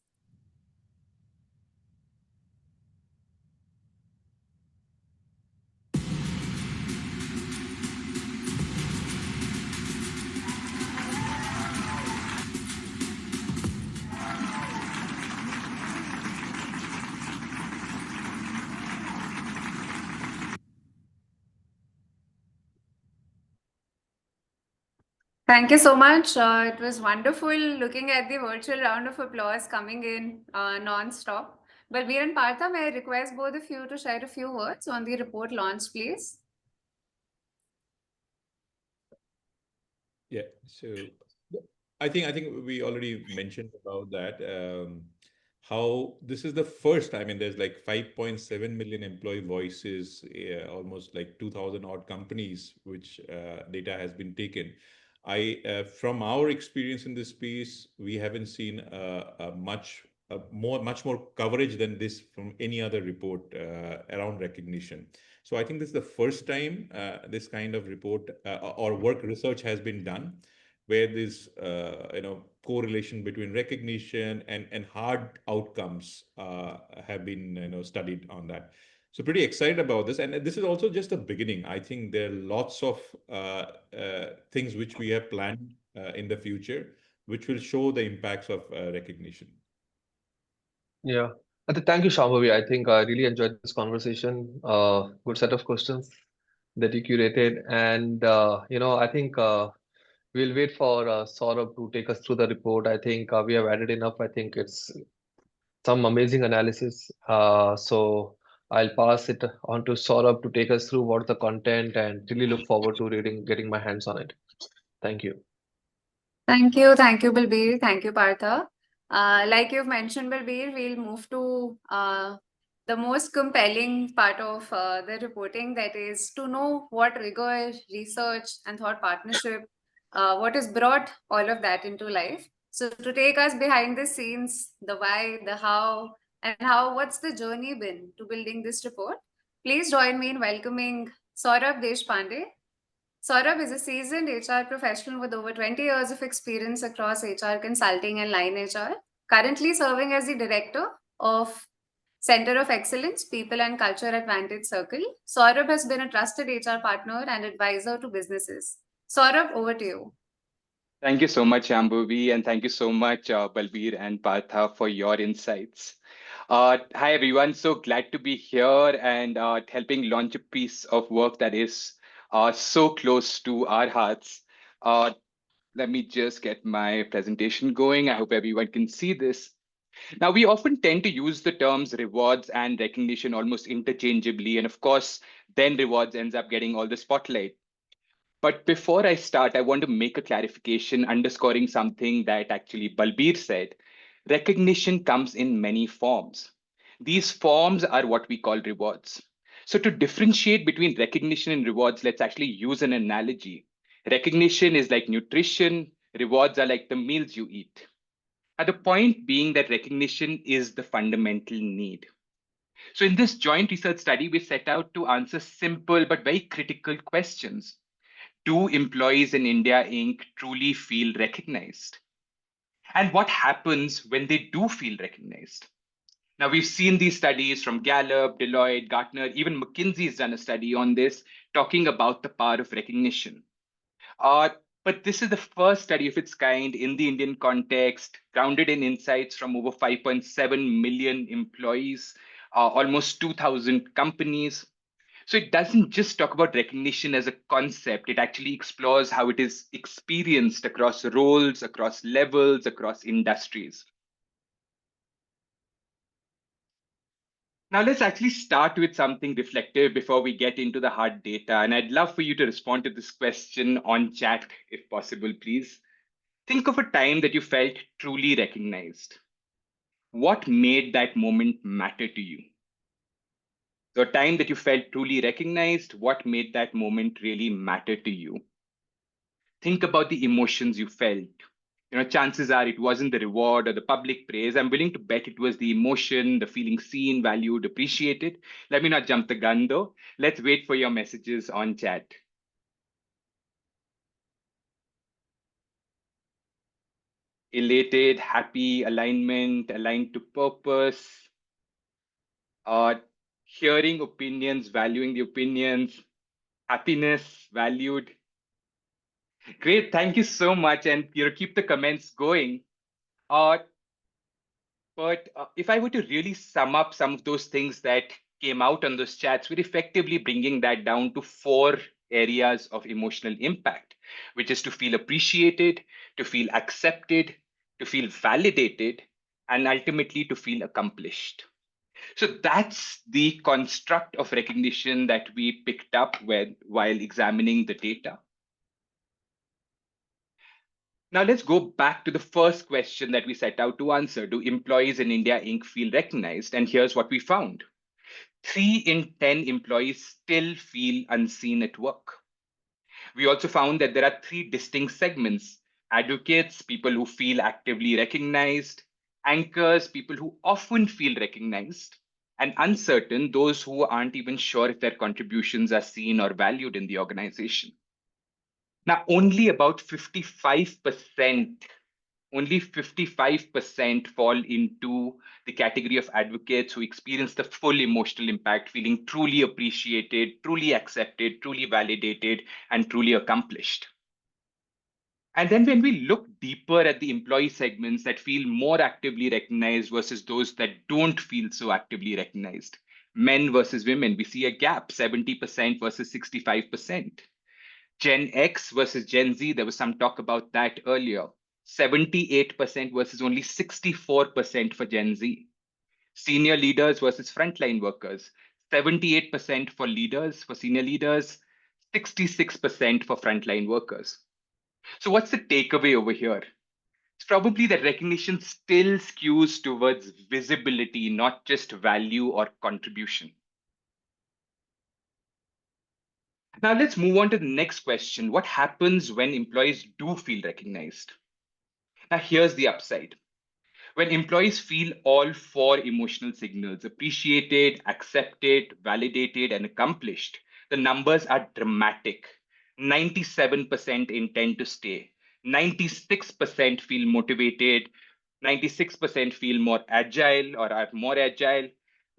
Thank you so much. It was wonderful looking at the virtual round of applause coming in non-stop. Balbir and Partha, may I request both of you to share a few words on the report launch, please? Yeah. So I think we already mentioned about that. How this is the first, I mean, there's like 5.7 million employee voices, almost like 2,000 odd companies, which data has been taken. From our experience in this space, we haven't seen much more coverage than this from any other report around recognition. So I think this is the first time this kind of report or work research has been done, where this correlation between recognition and hard outcomes have been studied on that. So pretty excited about this, and this is also just the beginning. I think there are lots of things which we have planned in the future, which will show the impacts of recognition. Yeah. Thank you, Shambhavi. I think I really enjoyed this conversation. Good set of questions that you curated, and I think we'll wait for Saurabh to take us through the report. I think we have added enough. I think it's some amazing analysis. So I'll pass it on to Saurabh to take us through what's the content, and really look forward to getting my hands on it. Thank you. Thank you, Balbir. Thank you, Partha. Like you've mentioned, Balbir, we'll move to the most compelling part of the reporting, that is to know what rigor, research, and thought partnership, what has brought all of that into life. So to take us behind the scenes, the why, the how, and what's the journey been to building this report, please join me in welcoming Saurabh Deshpande. Saurabh is a seasoned HR professional with over 20 years of experience across HR consulting and line HR, currently serving as the director of Center of Excellence, People and Culture at Vantage Circle. Saurabh has been a trusted HR partner and advisor to businesses. Saurabh, over to you. Thank you so much, Ambuvi, and thank you so much, Balbir and Partha, for your insights. Hi, everyone. So glad to be here and helping launch a piece of work that is so close to our hearts. Uh, Let me just get my presentation going. I hope everyone can see this. Now, we often tend to use the terms rewards and recognition almost interchangeably. And of course, then rewards ends up getting all the spotlight. But before I start, I want to make a clarification underscoring something that actually Balbir said. Recognition comes in many forms. These forms are what we call rewards. So, to differentiate between recognition and rewards, let's actually use an analogy. Recognition is like nutrition, rewards are like the meals you eat. And the point being that recognition is the fundamental need. So, in this joint research study, we set out to answer simple but very critical questions. Do employees in India Inc. truly feel recognized? And what happens when they do feel recognized? Now, we've seen these studies from Gallup, Deloitte, Gartner, even McKinsey's done a study on this, talking about the power of recognition. Uh, but this is the first study of its kind in the Indian context, grounded in insights from over 5.7 million employees, almost 2,000 companies. So it doesn't just talk about recognition as a concept, it actually explores how it is experienced across roles, across levels, across industries. Now, let's actually start with something reflective before we get into the hard data. And I'd love for you to respond to this question on chat, if possible, please. Think of a time that you felt truly recognized. What made that moment matter to you? So, a time that you felt truly recognized, what made that moment really matter to you? Think about the emotions you felt. Chances are it wasn't the reward or the public praise. I'm willing to bet it was the emotion, the feeling seen, valued, appreciated. Let me not jump the gun though. Let's wait for your messages on chat. Elated, happy, alignment, aligned to purpose, uh, hearing opinions, valuing the opinions, happiness, valued. Great, thank you so much, and keep the comments going. Uh, but if I were to really sum up some of those things that came out on those chats, we're effectively bringing that down to four areas of emotional impact, which is to feel appreciated, to feel accepted, to feel validated, and ultimately to feel accomplished. So that's the construct of recognition that we picked up while examining the data. Now let's go back to the first question that we set out to answer. Do employees in India Inc. feel recognized? And here's what we found. 3 in 10 employees still feel unseen at work. We also found that there are 3 distinct segments: advocates, people who feel actively recognized; anchors, people who often feel recognized; and uncertain, those who aren't even sure if their contributions are seen or valued in the organization. Now, only 55% fall into the category of advocates who experience the full emotional impact, feeling truly appreciated, truly accepted, truly validated, and truly accomplished. And then when we look deeper at the employee segments that feel more actively recognized versus those that don't feel so actively recognized, men versus women, we see a gap: 70% versus 65%. Gen X versus Gen Z, there was some talk about that earlier. 78% versus only 64% for Gen Z. Senior leaders versus frontline workers. 78% for leaders, for senior leaders, 66% for frontline workers. So what's the takeaway over here? It's probably that recognition still skews towards visibility, not just value or contribution. Now let's move on to the next question. What happens when employees do feel recognized? Now, here's the upside. When employees feel all four emotional signals appreciated, accepted, validated, and accomplished, the numbers are dramatic. 97% intend to stay, 96% feel motivated, 96% feel more agile or are more agile.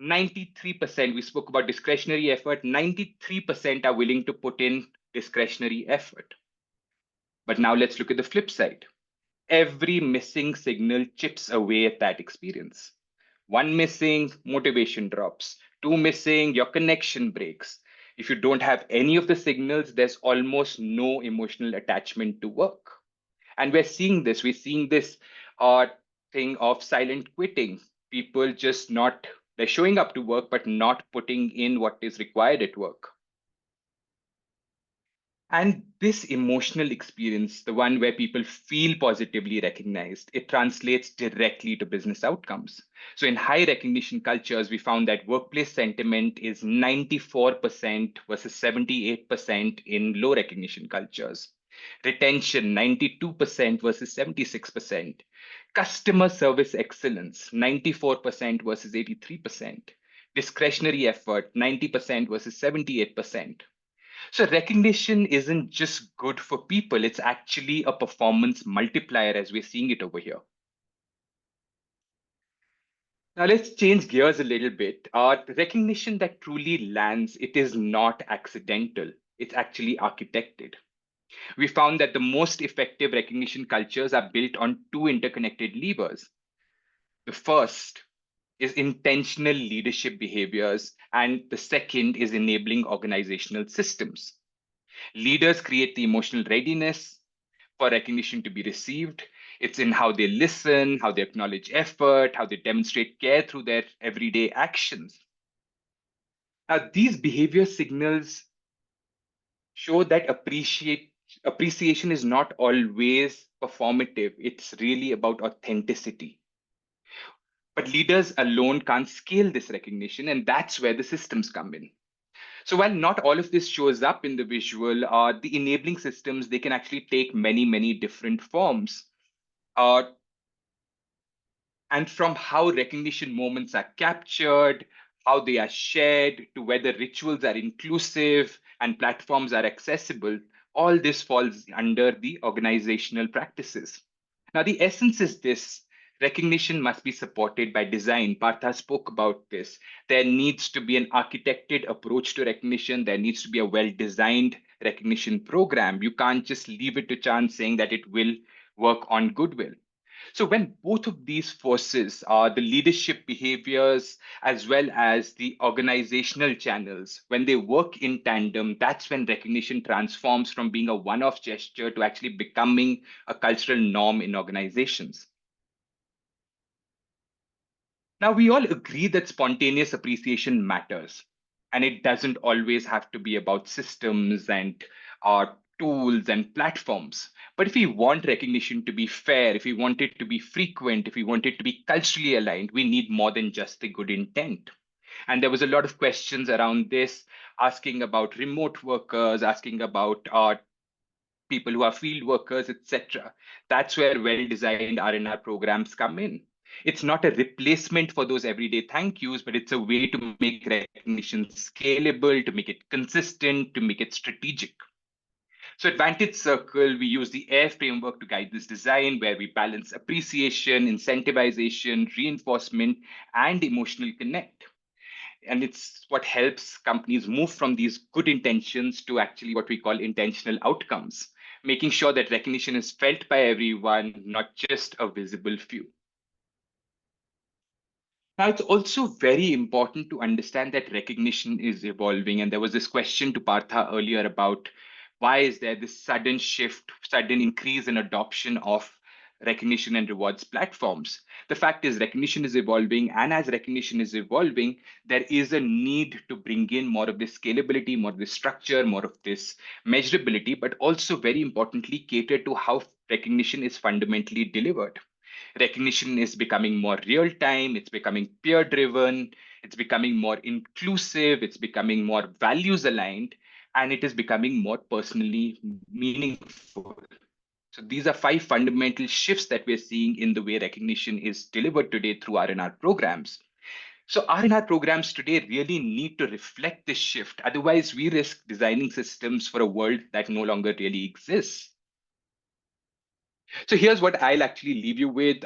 93%, we spoke about discretionary effort, 93% are willing to put in discretionary effort. But now let's look at the flip side. Every missing signal chips away at that experience. One missing, motivation drops. Two missing, your connection breaks. If you don't have any of the signals, there's almost no emotional attachment to work. And we're seeing this uh, thing of silent quitting. People just not, they're showing up to work, but not putting in what is required at work. And this emotional experience, the one where people feel positively recognized, it translates directly to business outcomes. So, in high recognition cultures, we found that workplace sentiment is 94% versus 78% in low recognition cultures. Retention, 92% versus 76%. Customer service excellence, 94% versus 83%. Discretionary effort, 90% versus 78%. So recognition isn't just good for people, it's actually a performance multiplier as we're seeing it over here. Now let's change gears a little bit. Recognition that truly lands, it is not accidental. It's actually architected. We found that the most effective recognition cultures are built on two interconnected levers. The first is intentional leadership behaviors, and the second is enabling organizational systems. Leaders create the emotional readiness for recognition to be received. It's in how they listen, how they acknowledge effort, how they demonstrate care through their everyday actions. Now, these behavior signals show that appreciation is not always performative. It's really about authenticity. But leaders alone can't scale this recognition, and that's where the systems come in. So while not all of this shows up in the visual, the enabling systems, they can actually take many, many different forms. Uh, and from how recognition moments are captured, how they are shared, to whether rituals are inclusive and platforms are accessible, all this falls under the organizational practices. Now, the essence is this: recognition must be supported by design. Partha spoke about this. There needs to be an architected approach to recognition. There needs to be a well designed recognition program. You can't just leave it to chance saying that it will work on goodwill. So, when both of these forces are the leadership behaviors as well as the organizational channels, when they work in tandem, that's when recognition transforms from being a one off gesture to actually becoming a cultural norm in organizations. Now, we all agree that spontaneous appreciation matters, and it doesn't always have to be about systems and tools and platforms. But if we want recognition to be fair, if we want it to be frequent, if we want it to be culturally aligned, we need more than just the good intent. And there was a lot of questions around this, asking about remote workers, asking about people who are field workers, etc. That's where well-designed R&R programs come in. It's not a replacement for those everyday thank yous, but it's a way to make recognition scalable, to make it consistent, to make it strategic. So at Vantage Circle, we use the AIR framework to guide this design, where we balance appreciation, incentivization, reinforcement, and emotional connect. And it's what helps companies move from these good intentions to actually what we call intentional outcomes, making sure that recognition is felt by everyone, not just a visible few. Now, it's also very important to understand that recognition is evolving. And there was this question to Partha earlier about why is there this sudden shift, sudden increase in adoption of recognition and rewards platforms? The fact is, recognition is evolving. And as recognition is evolving, there is a need to bring in more of this scalability, more of this structure, more of this measurability, but also very importantly, cater to how recognition is fundamentally delivered. Recognition is becoming more real time, it's becoming peer driven, it's becoming more inclusive, it's becoming more values aligned, and it is becoming more personally meaningful. So these are five fundamental shifts that we're seeing in the way recognition is delivered today through R&R programs. So R&R programs today really need to reflect this shift. Otherwise, we risk designing systems for a world that no longer really exists. So here's what I'll actually leave you with.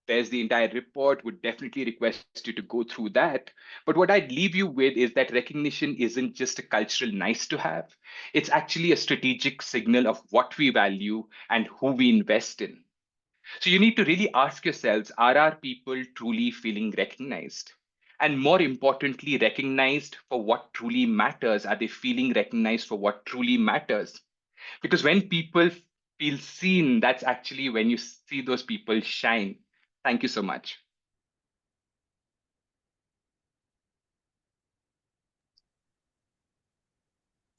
There's the entire report, would definitely request you to go through that. But what I'd leave you with is that recognition isn't just a cultural nice to have. It's actually a strategic signal of what we value and who we invest in. So you need to really ask yourselves, are our people truly feeling recognized? And more importantly, recognized for what truly matters? Are they feeling recognized for what truly matters? Because when people feel seen, that's actually when you see those people shine. Thank you so much.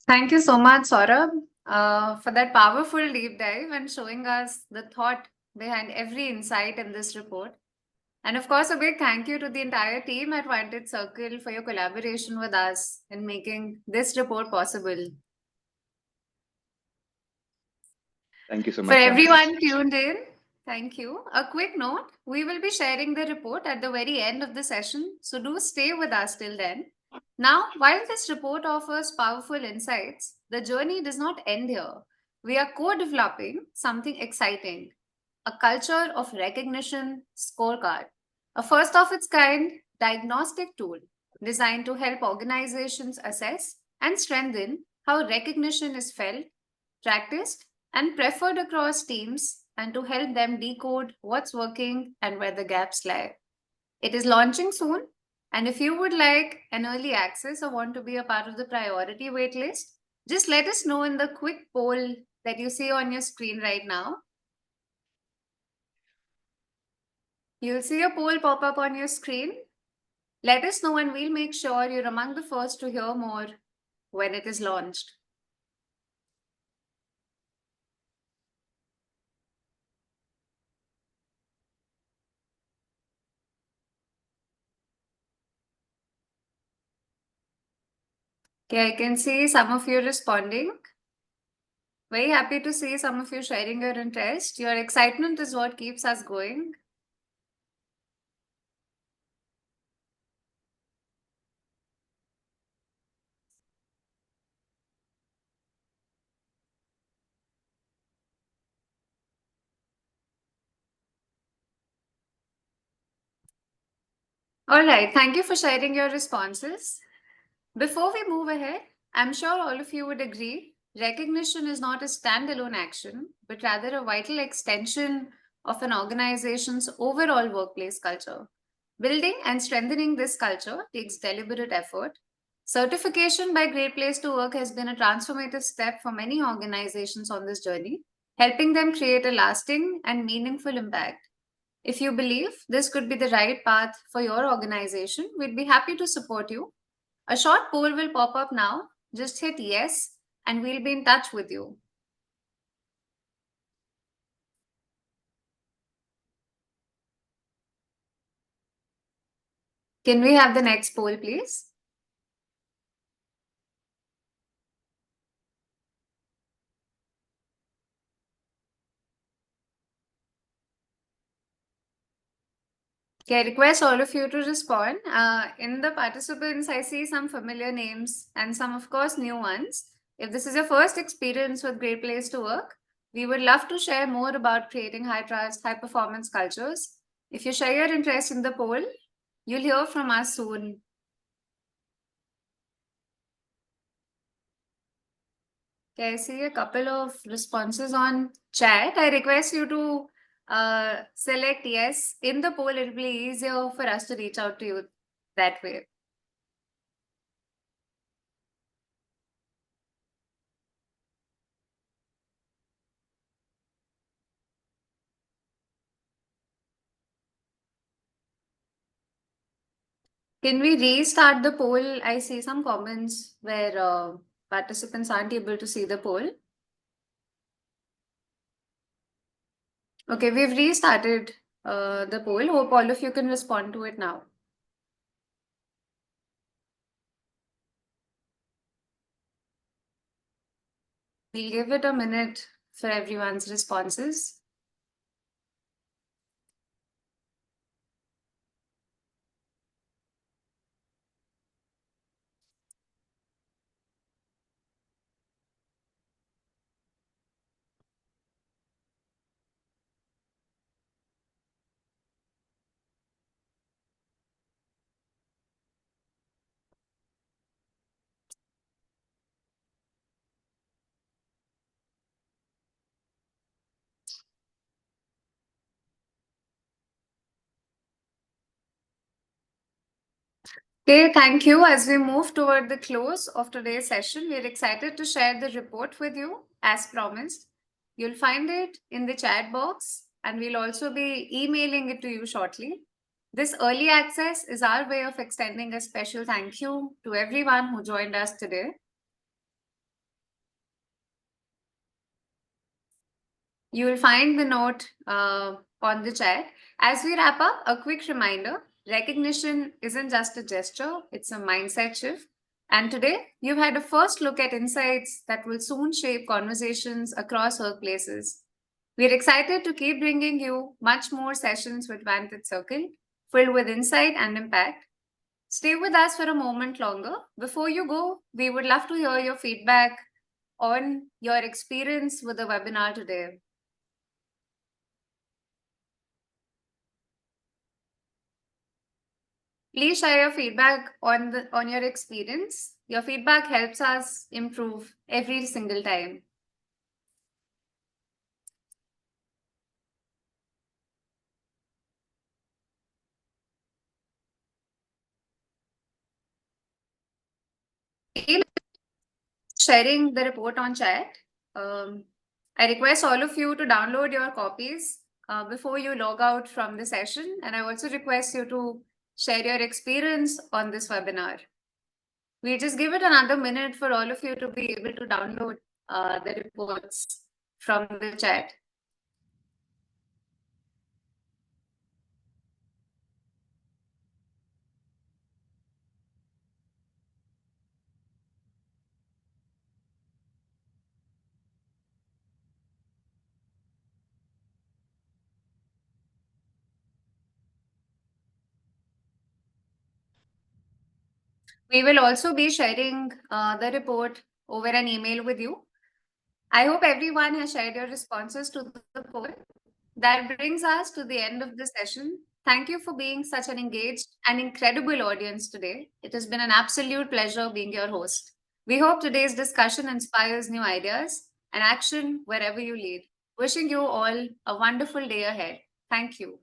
Thank you so much, Saurabh, for that powerful deep dive and showing us the thought behind every insight in this report. And of course, a big thank you to the entire team at Vantage Circle for your collaboration with us in making this report possible. Thank you so For much, Shambhu. everyone tuned in, thank you. A quick note, we will be sharing the report at the very end of the session, so do stay with us till then. Now, while this report offers powerful insights, the journey does not end here. We are co-developing something exciting, a culture of recognition scorecard, a first of its kind diagnostic tool designed to help organizations assess and strengthen how recognition is felt, practiced, and preferred across teams, and to help them decode what's working and where the gaps lie. It is launching soon, and if you would like an early access or want to be a part of the priority waitlist, just let us know in the quick poll that you see on your screen right now. You'll see a poll pop up on your screen. Let us know, and we'll make sure you're among the first to hear more when it is launched. Okay, I can see some of you responding. Very happy to see some of you sharing your interest. Your excitement is what keeps us going. All right, thank you for sharing your responses. Before we move ahead, I'm sure all of you would agree recognition is not a standalone action, but rather a vital extension of an organization's overall workplace culture. Building and strengthening this culture takes deliberate effort. Certification by Great Place to Work has been a transformative step for many organizations on this journey, helping them create a lasting and meaningful impact. If you believe this could be the right path for your organization, we'd be happy to support you. A short poll will pop up now. Just hit yes, and we'll be in touch with you. Can we have the next poll, please? Okay, I request all of you to respond. In the participants, I see some familiar names and some, of course, new ones. If this is your first experience with Great Place to Work, we would love to share more about creating high trust, high performance cultures. If you share your interest in the poll, you'll hear from us soon. Okay, I see a couple of responses on chat. I request you to select yes. In the poll, it'll be easier for us to reach out to you that way. Can we restart the poll? I see some comments where participants aren't able to see the poll. Okay, we've restarted the poll. Hope all of you can respond to it now. We'll give it a minute for everyone's responses. Okay, thank you. As we move toward the close of today's session, we're excited to share the report with you as promised. You'll find it in the chat box, and we'll also be emailing it to you shortly. This early access is our way of extending a special thank you to everyone who joined us today. You will find the note on the chat. As we wrap up, a quick reminder: recognition isn't just a gesture, it's a mindset shift. And today, you've had a first look at insights that will soon shape conversations across workplaces. We're excited to keep bringing you much more sessions with Vantage Circle, filled with insight and impact. Stay with us for a moment longer. Before you go, we would love to hear your feedback on your experience with the webinar today. Please share your feedback on your experience. Your feedback helps us improve every single time. Sharing the report on chat. I request all of you to download your copies before you log out from the session, and I also request you to share your experience on this webinar. We'll just give it another minute for all of you to be able to download the reports from the chat. We will also be sharing the report over an email with you. I hope everyone has shared your responses to the poll. That brings us to the end of the session. Thank you for being such an engaged and incredible audience today. It has been an absolute pleasure being your host. We hope today's discussion inspires new ideas and action wherever you lead. Wishing you all a wonderful day ahead. Thank you.